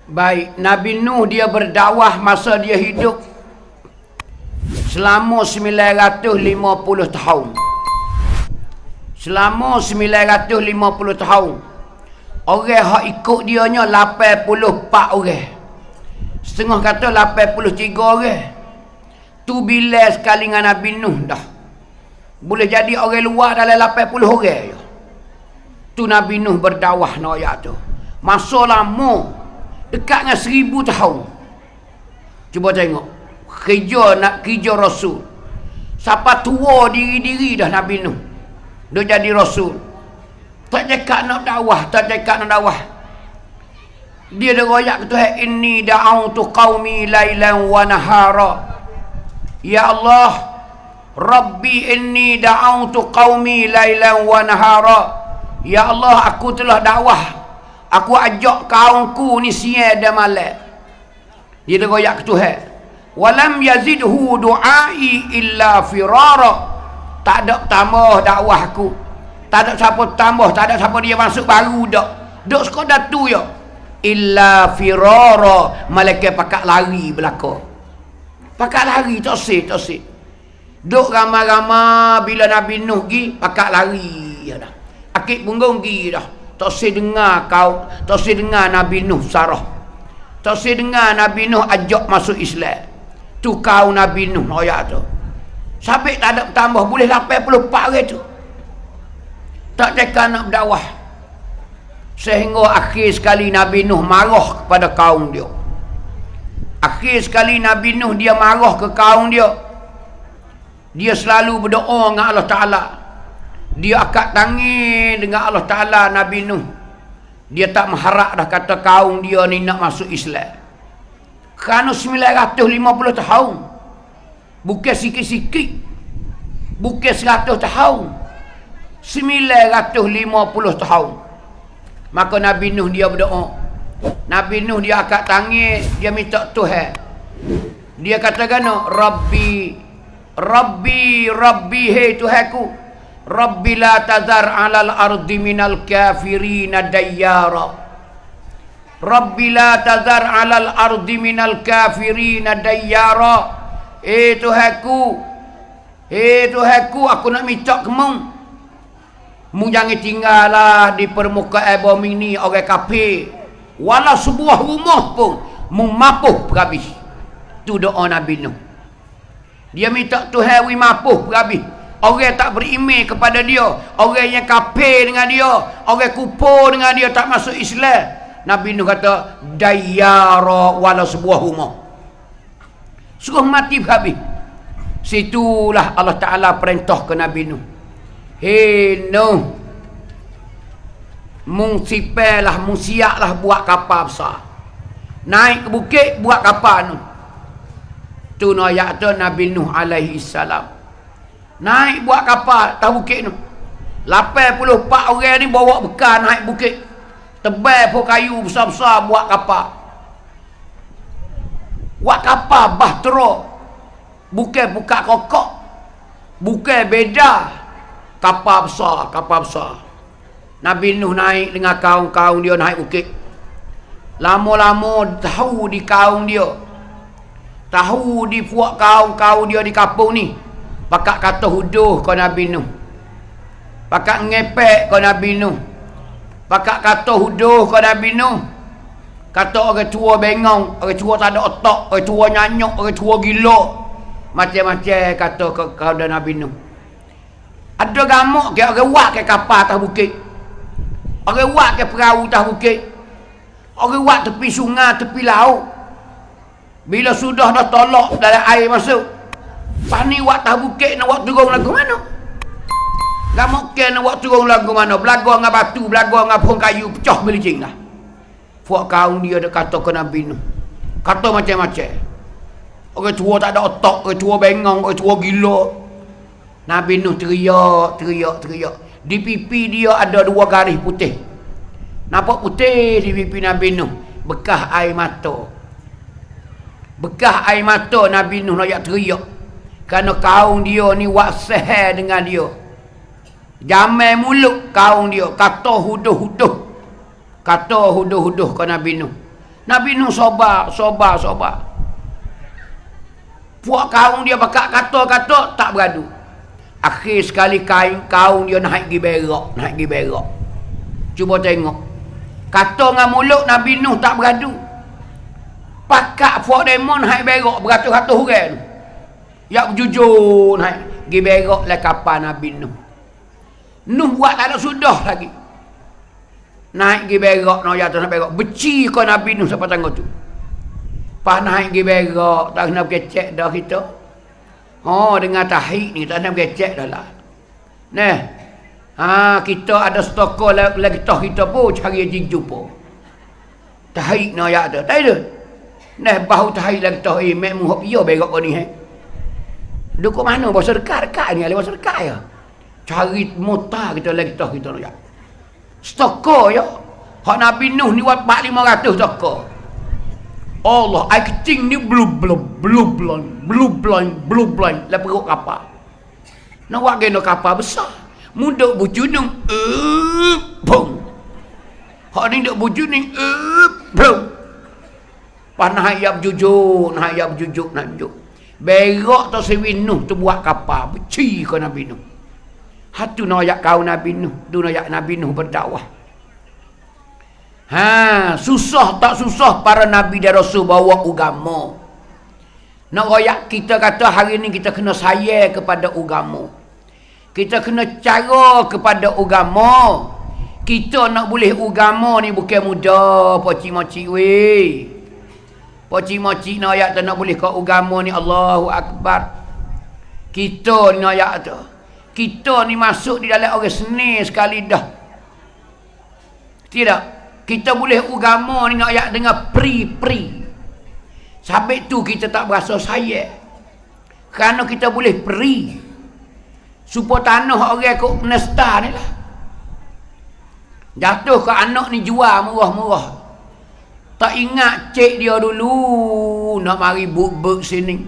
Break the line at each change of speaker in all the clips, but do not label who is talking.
Baik, Nabi Nuh dia berdakwah masa dia hidup selama 950 tahun. Selama 950 tahun. Orang hak ikut dia nya 84 orang. Setengah kata 83 orang. Tu bila sekali dengan Nabi Nuh dah. Boleh jadi orang luar dalam 80 orang je. Tu Nabi Nuh berdakwah nak ayat tu. Masa lama dekat dengan 1000 tahun. Cuba tengok. Kerja Rasul. Siapa tua diri-diri dah Nabi Nuh. Dia jadi Rasul. Tak cakap nak dakwah. Dia dah royak kata, inni da'autu qaumi lailan wa nahara. Ya Allah, Rabbi inni da'autu qaumi lailan wa nahara. Ya Allah, aku telah dakwah. Aku ajak kaumku ni siang dan malam. Dia dah royak Tuhan. Walam yazidhu du'ai illa firara. Tak ada tambah dakwah aku. Tak ada siapa tambah, tak ada siapa dia masuk baru dak. Duk sekadar tu ya. Illa firara, malaikat pakak lari belaka. Pakak lari tak sih. Duk ramai-ramai bila Nabi Nuh pergi, pakak lari ya dah. Akik punggung pergi dah. Tak sih dengar kau, tak sih dengar Nabi Nuh sarah. Tak sih dengar Nabi Nuh ajak masuk Islam. Tu kau Nabi Nuh ayat tu. Sampai tak ada tambah, boleh 84 orang tu. Tak cakap nak berdakwah. Sehingga akhir sekali Nabi Nuh marah kepada kaum dia. Akhir sekali Nabi Nuh dia marah ke kaum dia. Dia selalu berdoa dengan Allah Ta'ala. Dia akad tangan dengan Allah Ta'ala Nabi Nuh. Dia tak mengharap dah kata kaum dia ni nak masuk Islam. Kerana 950 tahun. Bukan sikit-sikit. Bukan 100 tahun. 950 tahun. Maka Nabi Nuh dia berdoa. Nabi Nuh dia akad tangan, dia minta Tuhan. Dia katakan, Rabbi, hei Tuhanku. Rabbi la tazar alal ardi minal kafirina dayyara. Rabbi la tazar alal ardi minal kafirina dayyara. Tuhanku, aku nak minta kamu. Mu jangan tinggallah di permukaan bumi ni orang kafir. Walau sebuah rumah pun mu mapuh berhabis. Tu doa Nabi Nuh. Dia minta Tuhan wi mapuh berhabis. Orang tak beriman kepada dia, orang yang kafir dengan dia, orang kufur dengan dia, tak masuk Islam. Nabi Nuh kata dayyara, walau sebuah rumah. Suruh mati berhabis. Situlah Allah Ta'ala perintah ke Nabi Nuh. Hei Nuh, siaplah buat kapal besar. Naik ke bukit buat kapal Nuh. Tu ayat tu Nabi Nuh alaihi salam. Naik buat kapal atas bukit Nuh. 84 orang ni bawa bekal naik bukit. Tebal pun kayu besar-besar buat kapal. Buat kapal bahtera. Bukan buka kokok. Bukan beda. Kapal besar. Nabi Nuh naik dengan kaum-kaum dia naik bukit. Lama-lama tahu di kaum dia. Tahu di puak kaum-kaum dia di kampung ni. Pakak kata huduh kau Nabi Nuh. Pakak ngepek kau Nabi Nuh. Pakak kata huduh kau Nabi Nuh. Kata orang tua bengong, orang tua tak ada otak, orang tua nyanyuk, orang tua gila. Macam-macam kata kau dan Nabi Nuh. Ada gamuk ke orang buat ke kapal atas bukit. Orang buat ke perahu atas bukit. Orang buat tepi sungai, tepi laut. Bila sudah dah tolak dalam air masuk. Pani buat atas bukit nak buat turun lagu mana? Gamuk ke nak buat turun lagu mana? Belaga dengan batu, belaga dengan pohon kayu, pecah belicing dah. Fuak kaum dia ada kata ke Nabi Nuh. Kata macam-macam. Orang tua tak ada otak, orang tua bengong, orang tua gila. Nabi Nuh teriak. Di pipi dia ada 2 garis putih. Nampak putih di pipi Nabi Nuh. Bekas air mata. Bekas air mata Nabi Nuh nak teriak. Kerana kaum dia ni waksah dengan dia. Jamai mulut kaum dia. Kata huduh-huduh ke Nabi Nuh. Nabi Nuh sabar. Puak kaum dia bakak kata tak beradu. Akhir sekali kaum dia naik pergi berak. Cuba tengok. Kata dengan mulut Nabi Nuh tak beradu. Pakak puak demon naik berak beratus-ratus orang. Yak jujur naik pergi berak lah kapal Nabi Nuh. Nuh buat tak ada sudah lagi. Naik pergi berak, nak jatuh nak berak. Beci kau Nabi Nuh sampai tangga tu. Pas naik pergi berak, tak kena kecek dah kita. Oh, dengan tahik ni, tak kena kecek dah lah. Nah, kita ada stokol lagi toh kita pun cari jinju pun. Tahik nak ayat tu. Tak ada. Nah, bahu tahik lagi toh, mek muhab iyo berak kau ni. Duk mana? Bahasa dekat ni, ada bahasa dekat ya. Cari motor kita lagi toh kita nak ayat. Stokol ya. Hak Nabi Nuh ni buat 400-500 stokol. Allah, air kecing ni blue blind lah perut kapal. Nak buat kena kapal besar. Muda bujunung, bong. Hak ni duk bujunung, bong. Panah ayam jujur. Berak tu Nabi Nuh tu buat kapal. Beci ke Nabi Nuh. Hatu nak ayat kau Nabi Nuh. Tu nak ayat Nabi Nuh berdakwah. Susah tak susah para Nabi dan Rasul bawa agama. Nak royak kita kata hari ni kita kena sayang kepada agama. Kita kena cara kepada agama. Kita nak boleh agama ni bukan mudah. Poci-moci weh. Poci-moci nak ayat tu nak boleh ke agama ni Allahu Akbar. Kita ni nak ayat tu. Kita ni masuk di dalam orang seni sekali dah. Tidak. Kita boleh agama ni nak ayat dengan pri. Sampai tu kita tak berasa sayang. Kerana kita boleh pri. Supaya tanah orang kau nesta ni lah. Jatuh ke anak ni jual murah-murah. Tak ingat cik dia dulu nak mari buk-buk sini.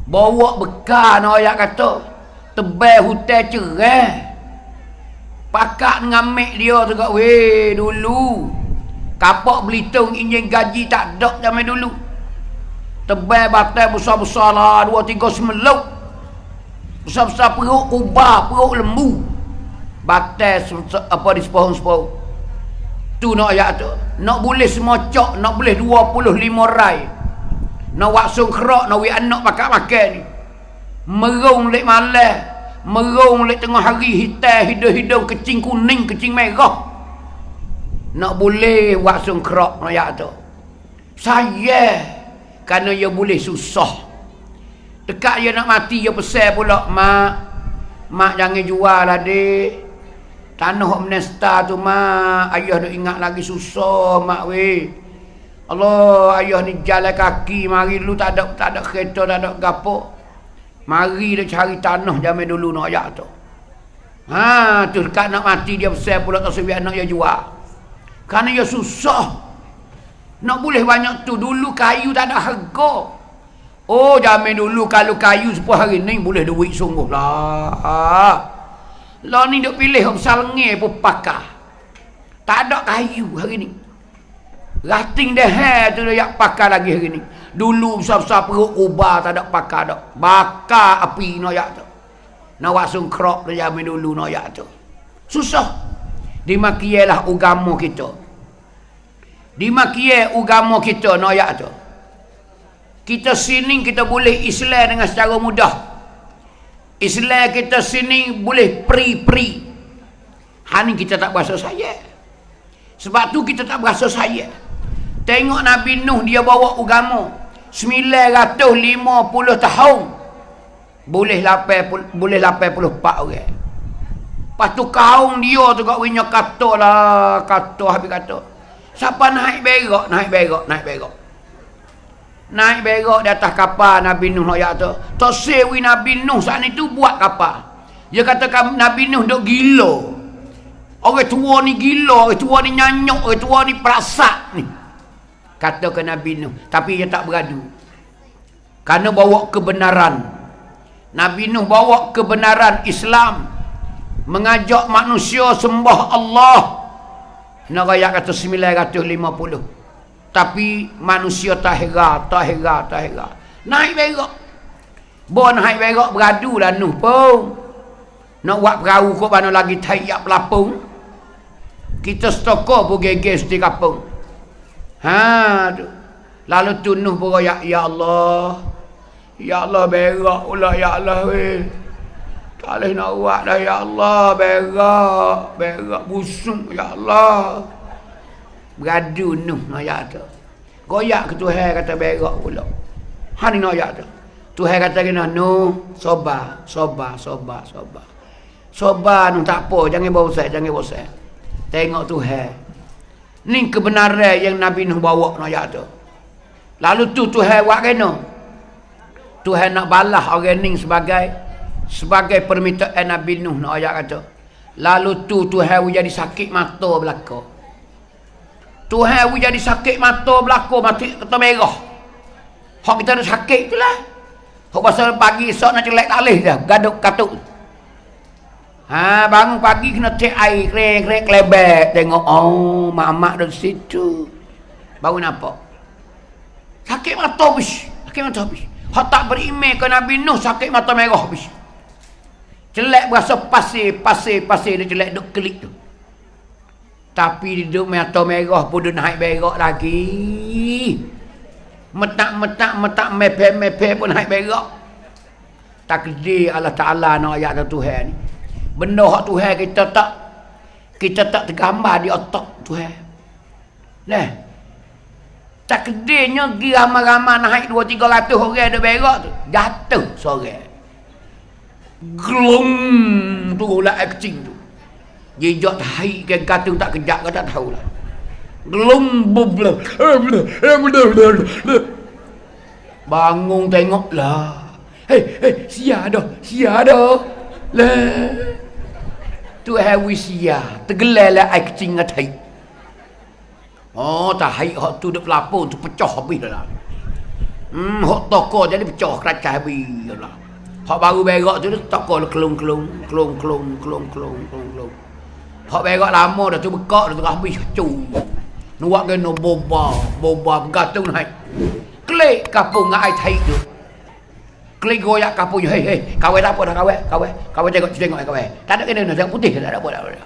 Bawa bekal nak ayat kata. Tebal hutan cerah. Pakak dengan mek dia tu kat weh dulu. Kapak Belitung injin gaji tak ada zaman dulu. Tebal batai besar-besar lah 2-3 semeluk. Besar-besar perut kubah, perut lembu. Batai apa di separuh-separuh. Tu nak ayat tu. Nak boleh semocok, nak boleh 25 rai. Nak waksung kerak, nak wik anak pakak makan ni. Merung lek malam. Merung lek tengah hari hitam, hidung-hidung kecing kuning, kecing merah. Nak boleh waksung kerak nak ayat tu. Saya kerana ia boleh susah. Dekat dia nak mati dia pesan pula, mak jangan jual lah dek. Tanah menesta tu mak, ayah nak ingat lagi susah mak weh. Allah, ayah ni jalan kaki mari dulu tak ada kereta, tak ada gapo. Mari dia cari tanah zaman dulu nak ayat tu. Tu dekat nak mati dia pesan pula tak sebiar anak dia jual. Kerana dia susah. Nak boleh banyak tu. Dulu kayu tak ada harga. Oh, zaman dulu kalau kayu sepuh hari ni boleh duit sungguh lah. Lah ni duk pilih besar lengi pun pakar. Tak ada kayu hari ni. Rating dah tu dia pakar lagi hari ni. Dulu besar-besar perut ubah tak ada pakar dak. Bakar api noyak tu. Nak waksung krok tu zaman dulu noyak tu. Susah. Dimakialah agama kita. Dimakiai agama kita noyak tu. Kita sini kita boleh Islam dengan secara mudah. Islam kita sini boleh pri. Hani kita tak berasa sayang. Sebab tu kita tak berasa sayang. Tengok Nabi Nuh dia bawa agama 950 tahun. Boleh 84 orang. Lepas tu kaum dia tu kat winya kata habis kata. Siapa naik berak? Naik berak di atas kapal Nabi Nuh ayat tu. Tak sewi Nabi Nuh saat ni tu buat kapal. Dia kata Nabi Nuh duk gila. Orang tua ni gila, orang tua ni nyanyuk, orang tua ni perasak ni. Kata ke Nabi Nuh. Tapi dia tak beradu. Kerana bawa kebenaran. Nabi Nuh bawa kebenaran Islam. Mengajak manusia sembah Allah. Nak rakyat kata 950. Tapi manusia tak hera. Naik berak. Bon naik berak beradu lah Nuh pun. Nak buat perahu kok mana lagi tayak pelapung. Kita stokor pun geger di kapung. Tu. Lalu tu Nuh pun ya Allah. Ya Allah berak pula ya Allah weh. Tak boleh nak buat dah ya Allah. Berak busuk ya Allah. Beradu Nuh nak tu. Goyak ke Tuhan kata berak pula. Hani nak tu. Tuhan kata kena Nuh sabar. Sabar Nuh tak apa, jangan bosan. Tengok Tuhan. Ni kebenaran yang Nabi Nuh bawa nak tu. Lalu tu Tuhan buat kena. Tuhan nak balas orang ni sebagai permintaan Nabi Nuh nak kata. Lalu tu Tuhan jadi sakit mata belaka. Tuhan jadi sakit mata belaka, mati kata merah. Hak kita ada sakit tu lah. Hak pasal pagi esok nak celek talih dah, gaduk katuk. Bangun pagi kena cek air, krek klebek. Tengok, mak-mak dari situ. Baru nampak. Sakit mata habis. Hak tak beriman ke Nabi Nuh, sakit mata merah habis. Celek berasa pasir dia celek duk kelik tu. Tapi dia duk mata merah pun dia naik berak lagi. Metak mepeh pun naik berak. Takdir Allah Ta'ala nak ayat Tuhan ni. Benda hak Tuhan kita tak tergambar di otak Tuhan. Nah. Takdirnya pergi ramai-ramai naik 200-300 orang ada berak tu. Jatuh seorang. Glum turun lah kecing tu. Jejak tahi ke katung tak kejap ke tak tahulah. Glum bubla. Bangun tengoklah. Hei, sia dah. Lah. Tu hawi sia. Tergelarlah air kecing dengan tahi. Tahi hak tu duk pelapun tu pecah habis dah. Hak toko jadi pecah keracah habis dah. Hak baru berak tu toko kelung. Hak berak lama dah tu bekak dah tengah habis cu. Nuak kena boba bergantung naik. Klik kapung dengan air tahi tu. Klik goyak kapung. Hei, kawai tak apa dah kawai. Kawai tengok kawai. Tak ada kena yang putih tak ada apa.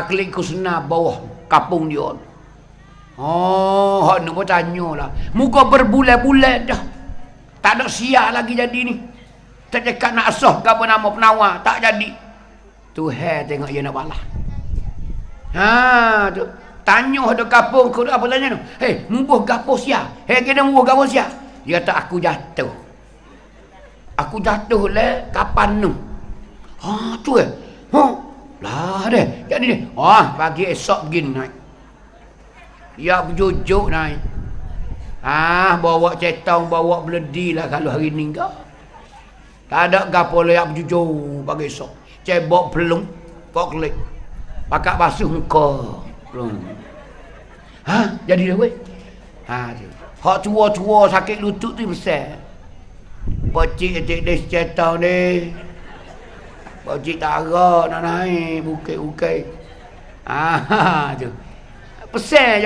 Klik ku senar bawah kapung dia. Hak nak bertanya lah. Muka berbulan-bulan dah. Tak ada siap lagi jadi ni. Tak cakap nak asah ke apa nama penawar. Tak jadi. Tuhan tengok dia nak balas. Tu. Tanya ada kapung ke apa tanya tu. Hei, mubuh gapo sia. Kena mubuh gapo sia. Dia kata aku jatuh. Aku jatuh le kapan tu? Tu lah deh. Jadi deh. Pagi esok begini naik. Ya berjujuk naik. Bawa cetong, bawa beledi lah kalau hari ni kau. Tak ada gapo le yang berjujuk pagi esok. Cebok pelung, kok klik. Pakat basuh muka. Jadi dah weh. Hak tua-tua sakit lutut tu besar. Pocik des cetong ni. Pocik tara nak naik bukit-bukit. Tu. Pesal.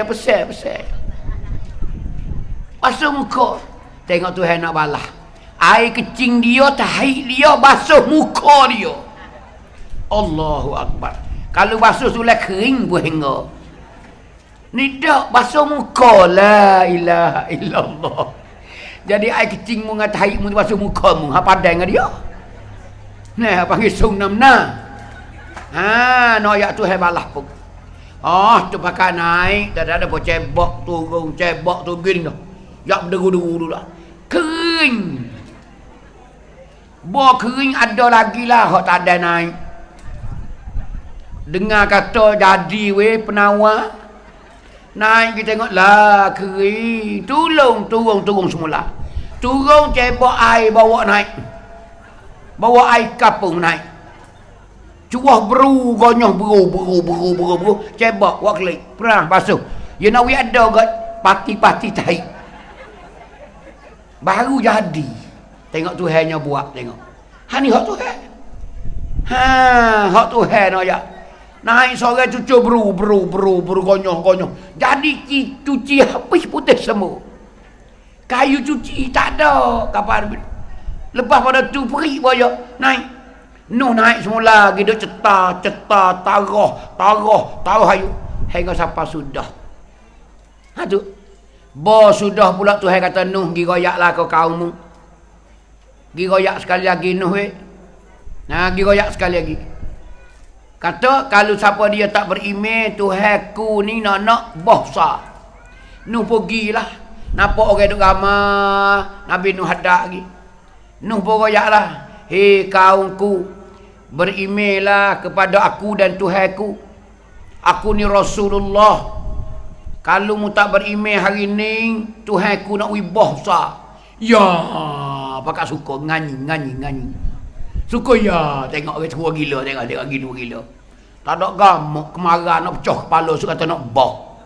Basuh muka. Tengok Tuhan nak balas. Air kecing dia, tahi dia basuh muka dia. Allahu Akbar. Kalau basuh sulai kering pun hingga. Ni dak basuh muka. La ilaha illallah. Jadi air kecing mu dengan tahi mu basuh muka mu. Padan dengan dia. Nah, panggil sunam nah. Nak ayat tu hai balah pun. Tu pakai naik. Tak ada pun cebok turun gini dah. Yak berderu-deru dulu lah. Kering. Buah kering ada lagi lah. Hak tak ada naik. Dengar kata jadi weh penawar. Naik kita tengok lah kering. Turun semula. Turun cebok air bawa naik. Bawa air kapung naik. Cuah beru gonyoh beru. Cebok waklik. Pernah basuh. You know we ada got parti-parti tahi. Baru jadi. Tengok Tuhannya buat tengok. Ni hak Tuhan. Hak Tuhan nak ya. Naik seorang cucu beru konyoh. Jadi cuci habis putih semua. Kayu cuci tak ada kapal. Lepas pada tu pergi boyo naik. Nuh naik semula lagi duk cetar tarah hayu. Hingga siapa sudah. Ha tu. Bo sudah pula tu hai kata Nuh gi goyaklah kau kaummu. Gi goyak sekali lagi Nuh Nah, gi goyak sekali lagi. Kata kalau siapa dia tak beriman Tuhanku ni nak bohsa. Nuh pergilah. Nampak orang duk ramah. Nabi Nuh hadap lagi. Nuh pun goyaklah. Hei kaumku, berimanlah kepada aku dan Tuhanku. Aku ni Rasulullah. Kalau mu tak beriman hari ni, Tuhanku nak bohsa. Ya, pakat suka nganyi. Suka ya, tengok orang tua gila, tengok gila. Tak ada gamuk, kemarahan nak pecah kepala, suka kata nak boh.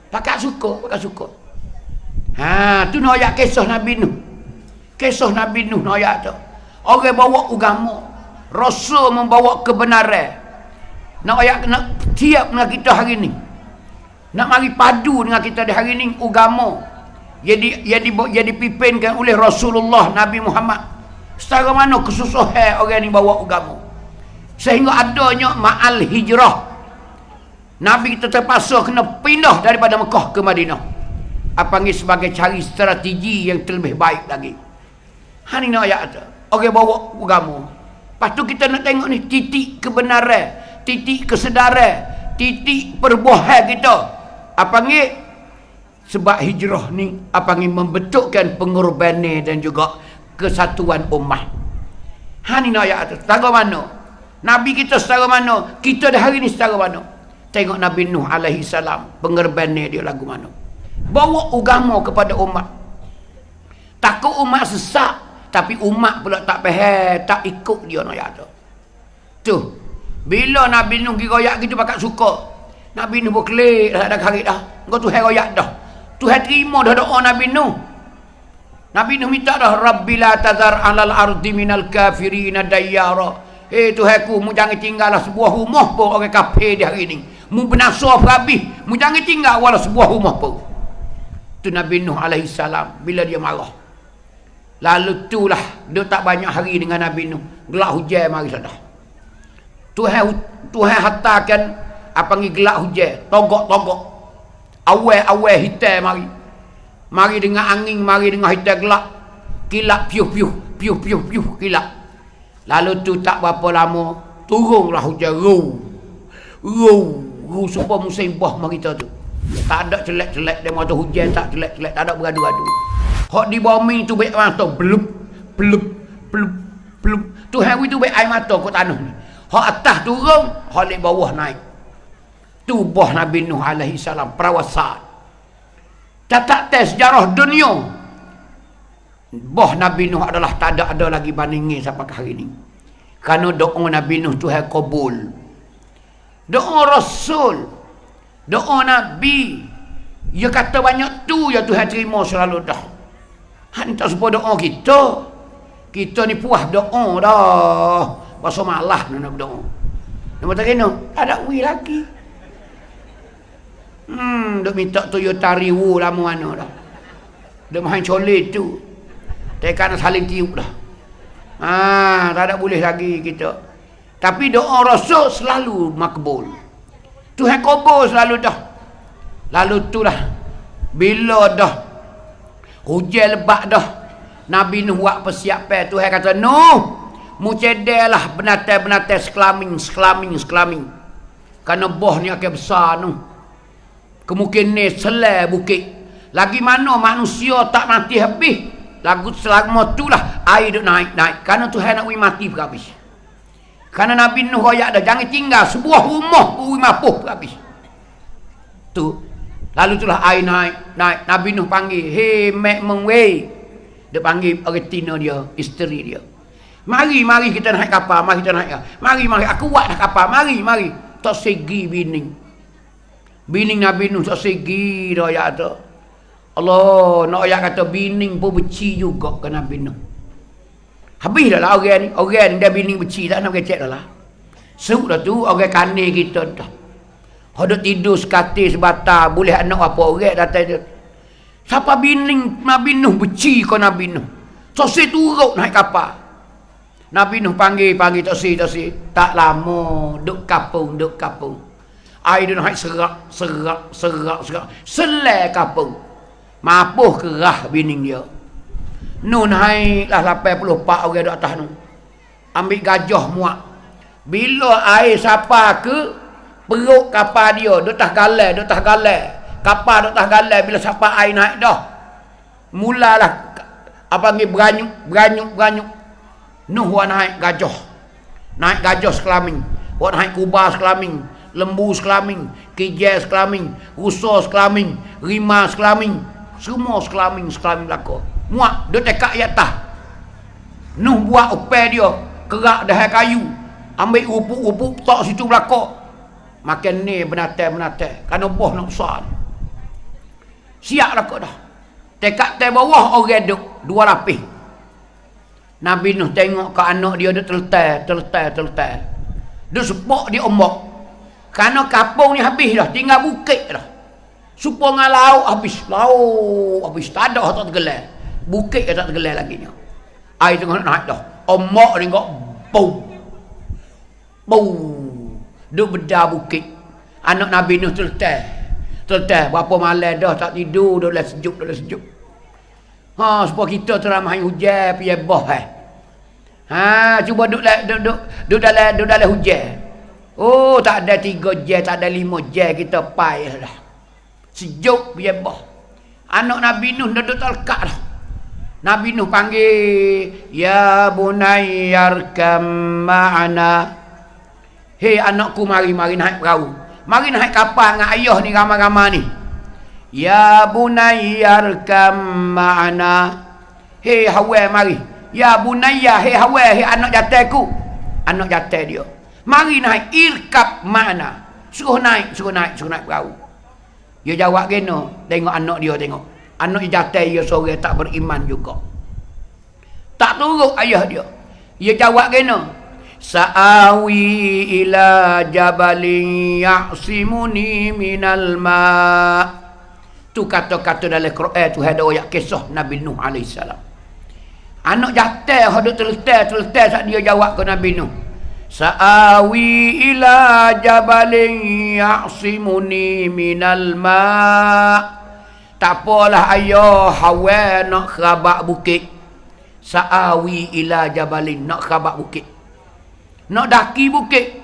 Pakat suka. Ha, tu nak ayat kisah Nabi Nuh. Kisah Nabi Nuh nak ayat tu. Orang bawa agama, Rasul membawa kebenaran. Nak ayat nak tiap dengan kita hari ni. Nak mari padu dengan kita di hari ni agama. Jadi pimpinkan oleh Rasulullah Nabi Muhammad. Secara mana kesusahan orang ni bawa agama. Sehingga adanya ma'al hijrah. Nabi kita terpaksa kena pindah daripada Mekah ke Madinah. Apa ni sebagai cari strategi yang terlebih baik lagi. Hani nak ayat tu. Orang bawa agama. Lepas tu kita nak tengok ni titik kebenaran, titik kesedaran, titik perbuahan kita. Apa ni? Sebab hijrah ni apa ni membentukkan pengorbanan dan juga kesatuan umat. Hani nak ayat tu. Secara mana? Nabi kita secara mana? Kita dah hari ni secara mana? Tengok Nabi Nuh alaihi salam, pengorbanan dia lagu mana? Bawa agama kepada umat. Takut umat sesak, tapi umat pula tak faham, tak ikut dia nak ayat tu. Tu. Bila Nabi Nuh pergi royak gitu pakat suka. Nabi Nuh berkelik dah ada karit dah. Engkau Tuhan royak dah. Tuhan terima dah doa Nabi Nuh. Nabi Nuh minta dah, Rabbi la tazar alal ardi minal kafirina dayyara. Tuhanku, mu jangan tinggallah sebuah rumah pun orang kafir di hari ni. Mu binasa habis, mu jangan tinggal walau sebuah rumah pun. Tu Nabi Nuh alaihi salam bila dia marah. Lalu itulah dia tak banyak hari dengan Nabi Nuh. Gelap hujan mari sudah. Tuhan hantarkan apa ni gelap hujan, togok-togok. Awal hitam mari. Mari dengan angin, mari dengan hitam gelap. Kilap piuh kilap. Lalu tu tak berapa lama turunlah hujan supaya musim buah mari tu. Tak ada celek-celek dia mata hujan, tak celek-celek, tak ada beradu-adu. Hak di bumi tu baik mata blub. Tu hari tu baik air mata kat tanah ni. Hak atas turun, hak di bawah naik. Tu buah Nabi Nuh alaihi salam perawasat. Catat tes sejarah dunia. Buah Nabi Nuh adalah tak ada lagi bandingnya sampai hari ini. Kerana doa Nabi Nuh Tuhan kabul. Doa Rasul, doa Nabi, dia kata banyak tu ya Tuhan terima selalu dah. Han tak sepa doa kita. Kita ni puas doa dah. Pasal malah nak berdoa. Dia kata kena, ada wi lagi. Duk minta Toyota Riwu lama mana dah. Dia main colet tu. Tekan saling tiup dah. Tak ada boleh lagi kita. Tapi doa Rasul selalu makbul. Tuhan kabul selalu dah. Lalu itulah bila dah hujan lebat dah, Nabi Nuh buat persiapan. Tuhan kata, Nuh, mu cedelah benatai-benatai sekelamin. Kerana boh ni akan besar Nuh. Kemungkinan selai bukit. Lagi mana manusia tak mati habis. Lagu selama itulah air duk naik. Kerana Tuhan nak mati habis. Kerana Nabi Nuh royak dah, jangan tinggal sebuah rumah pun mapuh habis. Tu. Lalu itulah air naik. Nabi Nuh panggil, hey mek mengwei. Dia panggil retina dia, isteri dia. Mari kita naik kapal, mari kita naik. Mari aku buat dah kapal, mari. Tak segi bining. Bining Nabi Nuh tak segi royak tu. Allah, nak ayat kata bining pun beci juga ke Nabi Nuh. Habis dah lah orang ni dia bining beci tak nak kecek dah lah. Suk dah tu orang kani kita dah. Hodok tidur sekati sebatar, boleh anak apa orang datang dia. Siapa bining Nabi Nuh beci kau Nabi Nuh. Tosi turut naik kapal. Nabi Nuh panggil tosi. Tak lama duk kapung. Air dia naik serak. Selai kapung. Mapuh kerah bining dia. Nuh naik lah 84 orang duk atas Nuh. Ambil gajah muak. Bila air siapa ke perut kapal dia, duk tah galai. Kapal duk tah galai, bila siapa air naik dah. Mulalah apa ni beranyuk. Nuh wa naik gajah. Naik gajah sekelamin. Wa naik kuba sekelamin, lembu sekelamin, kijai sekelamin, rusa sekelamin, rimau sekelamin, semua sekelamin belaka. Muak dia tekak di atas. Nuh buat upaya dia, kerak dah kayu. Ambil upuk tok situ belaka. Makan ni benatai. Kerana boh nak besar. Siap belaka dah. Tekak te bawah orang duk dua lapis. Nabi Nuh tengok ke anak dia duk terletak. Duk sepak di ombak. Kerana kapung ni habis dah, tinggal bukit dah. Supaya dengan laut habis. Tak ada tak tergelar. Bukit tak tergelar lagi ni. Air tengah naik dah. Ombak ni kok bau. Duk bedah bukit. Anak Nabi Nuh terletak. Berapa malam dah tak tidur, dah sejuk. Supaya kita teramai hujan piye boh cuba duduk dalam hujan. Oh, tak ada 3 jam, tak ada 5 jam kita payah dah. Sejuk piye boh. Anak Nabi Nuh duduk terlekat dah. Nabi Nuh panggil, ya bunayyarkam ma'ana. Hei anakku, mari naik perahu. Mari naik kapal dengan ayah ni ramai-ramai ni. Ya bunayyarkam ma'ana. Hei Hawa mari. Ya bunayya, hei Hawa, hei anak jataiku. Anak jatai dia. Mari naik irkab ma'ana. Suruh naik perahu. Dia jawab gena, tengok anak dia tengok. Anak jatai dia seorang tak beriman juga. Tak turut ayah dia. Dia jawab gena. Sa'awi ila jabalin ya'simuni minal ma'. Tu kata-kata dalam Quran tu ada ayat kisah Nabi Nuh AS. Anak jatah hadut terletak saat dia jawab ke Nabi Nuh. Sa'awi ila jabalin ya'simuni minal ma'. Tak apalah ayah, Hawa nak kerabat bukit. Sa'awi ila jabalin, nak kerabat bukit. Nak daki bukit.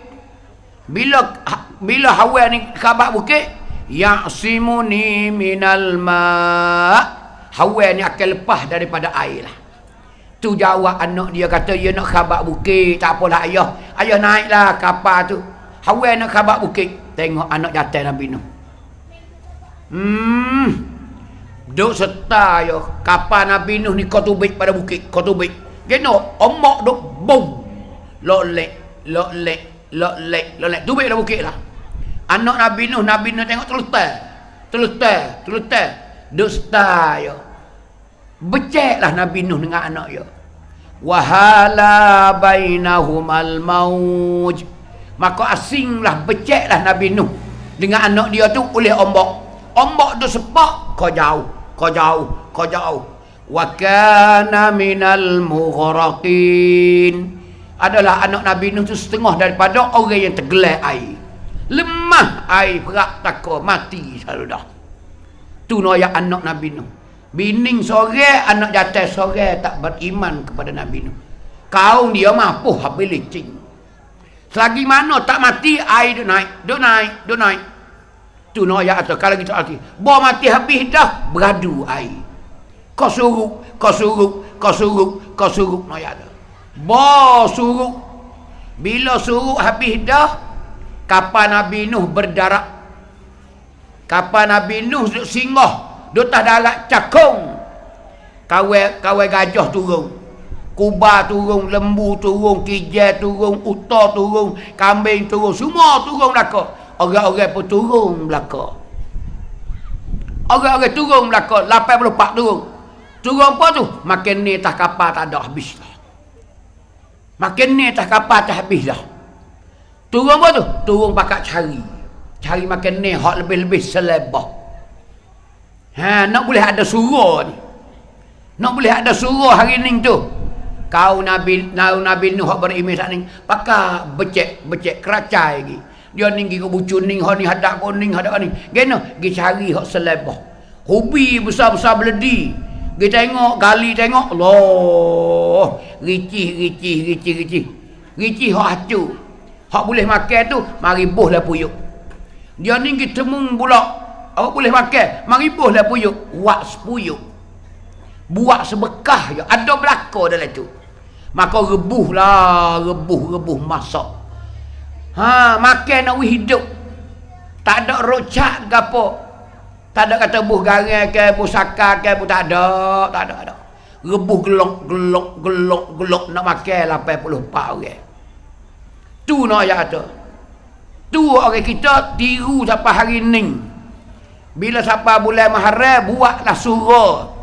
Bila Hawa ni khabar bukit, ya'simuni minal ma'. Hawa ni akan lepas daripada air lah. Tu jawab anak dia, kata dia nak khabar bukit. Tak apalah ayah. Ayah naiklah kapal tu. Hawa nak khabar bukit. Tengok anak jatah Nabi Nuh. Duk serta yo kapal Nabi Nuh ni kau tubik pada bukit. Kau tubik. Geno ombak duk boom. Lolek. Tubik dah bukit lah. Anak Nabi Nuh tengok terletak. Duk setai yo. Beceklah Nabi Nuh dengan anak yo. Wahala bainahumal mauj. Maka asinglah, beceklah Nabi Nuh dengan anak dia tu oleh ombak. Ombak tu sepak, kau jauh. Wa kana minal mughraqin. Adalah anak Nabi Nuh tu setengah daripada orang yang tergelar air. Lemah air, perak takut mati selalu dah. Tu noyak anak Nabi Nuh. Bining sore, anak jatah sore tak beriman kepada Nabi Nuh. Kaum dia mampu habis licin. Selagi mana tak mati, air dia naik. Tu noyak atau kalau kita arti. Bo mati habis dah, beradu air. Kau suruk noyak tu. Bo suruk. Bila suruk habis dah, kapal Nabi Nuh berdarat. Kapal Nabi Nuh singgah. Dia tak darat cakung. Kawai gajah turun. Kuba turun, lembu turun, kijai turun, uta turun, kambing turun. Semua turun belaka. Orang-orang pun turun belaka. 84 turun. Turun apa tu? Makin ni atas kapal tak ada habis dah. Makin ni atas kapal tak habis dah. Turun apa tu? Turun pakat cari. Cari makan ni hak lebih-lebih selebah. Nak boleh ada surah ni. Nak boleh ada surah hari ni tu. Kau Nabi Nuh hak beriman sat ni, pakai becek keracai lagi. Dia ni pergi ke bucun ni, hak ni hadap kuning, hadap ni. Gena, pergi cari hak selebah. Hobi besar-besar beledi. Pergi tengok, gali tengok. Allah. Ricih hak hancur. Hak boleh makan tu, mari buh lah puyuk. Dia ni pergi temung pula. Hak boleh makan, mari buh lah puyuk. Wak sepuyuk. Buat sebekah je. Ada belakang dalam tu. Maka rebuh masak. Makan nak hidup. Tak ada rocak ke apa. Tak ada kata buh garang ke, buh sakar ke, buh tak ada. Rebuh gelok nak makan 84 orang. Tu nak ayat kata. Tu orang kita tiru sampai hari ni. Bila sampai bulan Muharram buatlah surah.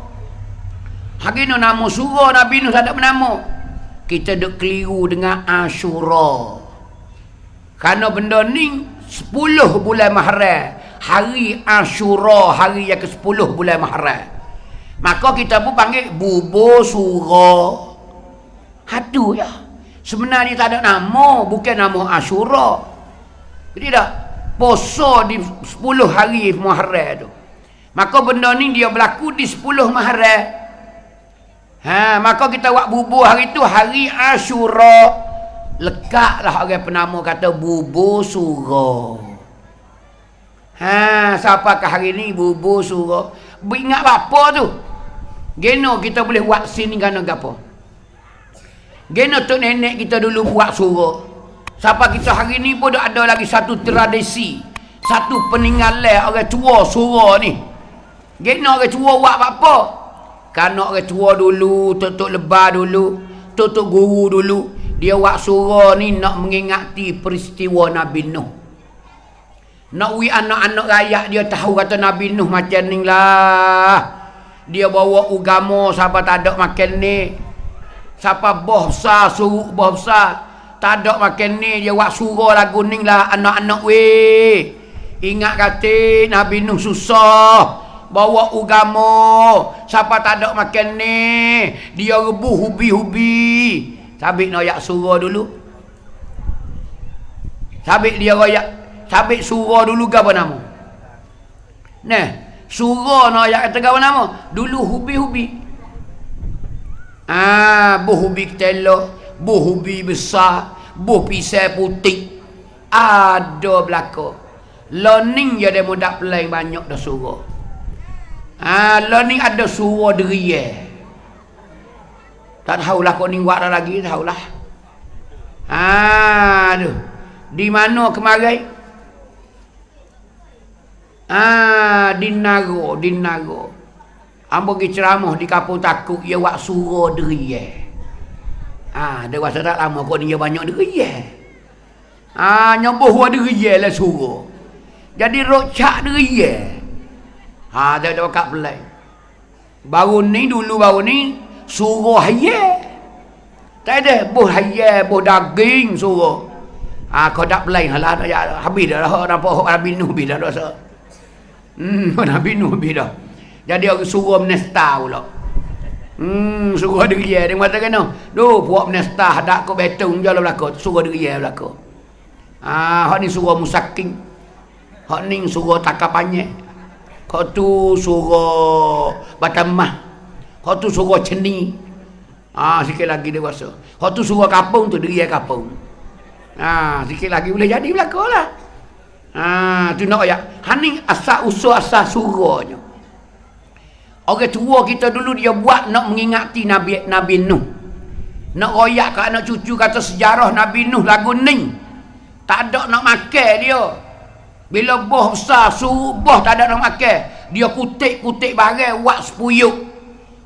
Hari ni nama surah Nabi Nuh tak ada nama. Kita duk keliru dengan Ashura. Kerana benda ni 10 bulan Muharram. Hari Ashura, hari yang ke-10 bulan Muharram. Maka kita pun panggil bubur surah. Hatu ya. Sebenarnya tak ada nama, bukan nama Ashura. Jadi tak? Puasa di 10 hari Muharram tu. Maka benda ni dia berlaku di 10 Muharram. Maka kita buat bubur hari tu hari Ashura. Lekatlah orang penama kata bubur surah. Siapakah hari ni bubur surah? Ingat apa tu? Geno kita boleh buat sini kerana apa? Geno tok nenek kita dulu buat surah. Siapa kita hari ni pun ada lagi satu tradisi, satu peninggalan orang tua surah ni. Geno orang tua buat apa? Kerana orang tua dulu, tok lebar dulu, tok guru dulu, dia buat surah ni nak mengingati peristiwa Nabi Nuh. Nak anak-anak rakyat dia tahu kata Nabi Nuh macam ni lah. Dia bawa agama siapa tak ada makan ni. Siapa boh besar, suruh boh besar. Tak ada makan ni, dia buat surah lagu ni lah. Anak-anak weh. Ingat kata Nabi Nuh susah. Bawa agama. Siapa tak ada makan ni. Dia rebuh hubi-hubi. Sabit nak ayak surah dulu. Sabit dia royak. Sabit surah dulu ke apa nama? Nah, surah nak ayak kata ke apa nama? Dulu hubi-hubi. Buh hubi ketelok, buh hubi besar, buh pisau putih. Ada belaka. Learning je dia mudah pelai banyak dah surah. Learning ada surah deria. Tak tahulah kau ni buat dah lagi, tahulah. Aduh. Di mana kemarin? Di Nago. Ambo pergi ceramah di Kampung Takuk, dia buat surah deria. Dia rasa tak lama kau ni dia banyak deria. Nyoboh buat deria lah surah. Jadi rocak deria. Dia dah pakat pelai. Baru ni surah hayat. Tak ada buh hayat, buh daging surah. Kau tak pelai halah habis dah lah nampak Nabi Nuh bila dosa. Nabi Nuh bila. Jadi orang surah menesta pula. Surah deria dia kata kena. Buat menesta hadak kau betung je lah belaka. Surah deria belaka. Hak ni surah musaking. Hak ni surah takapanyek. Hak tu surah batamah. Hak tu surah ceni. Sikit lagi dia rasa. Hak tu surah kapung tu deria kapung. Sikit lagi boleh jadi belakalah. Tu nak ayat. Hani asal usul asal surahnya. Orang tua kita dulu dia buat nak mengingati Nabi Nuh. Nak royak ke anak cucu kata sejarah Nabi Nuh lagu ni. Tak ada nak makan dia. Bila boh besar suruh boh tak ada nak makan. Dia kutik-kutik barang buat sepuyuk.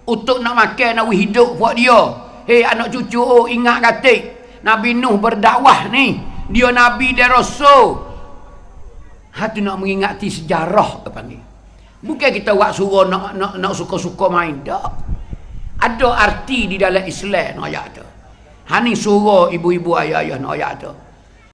Untuk nak makan nak hidup buat dia. Hei anak cucu ingat kata Nabi Nuh berdakwah ni. Dia Nabi, dia Rasul. Hati nak mengingati sejarah apa ni. Bukan kita buat surah nak suka-suka main tak. Ada arti di dalam Islam nak ayat tu. Hani surah ibu-ibu ayah-ayah nak ayat tu.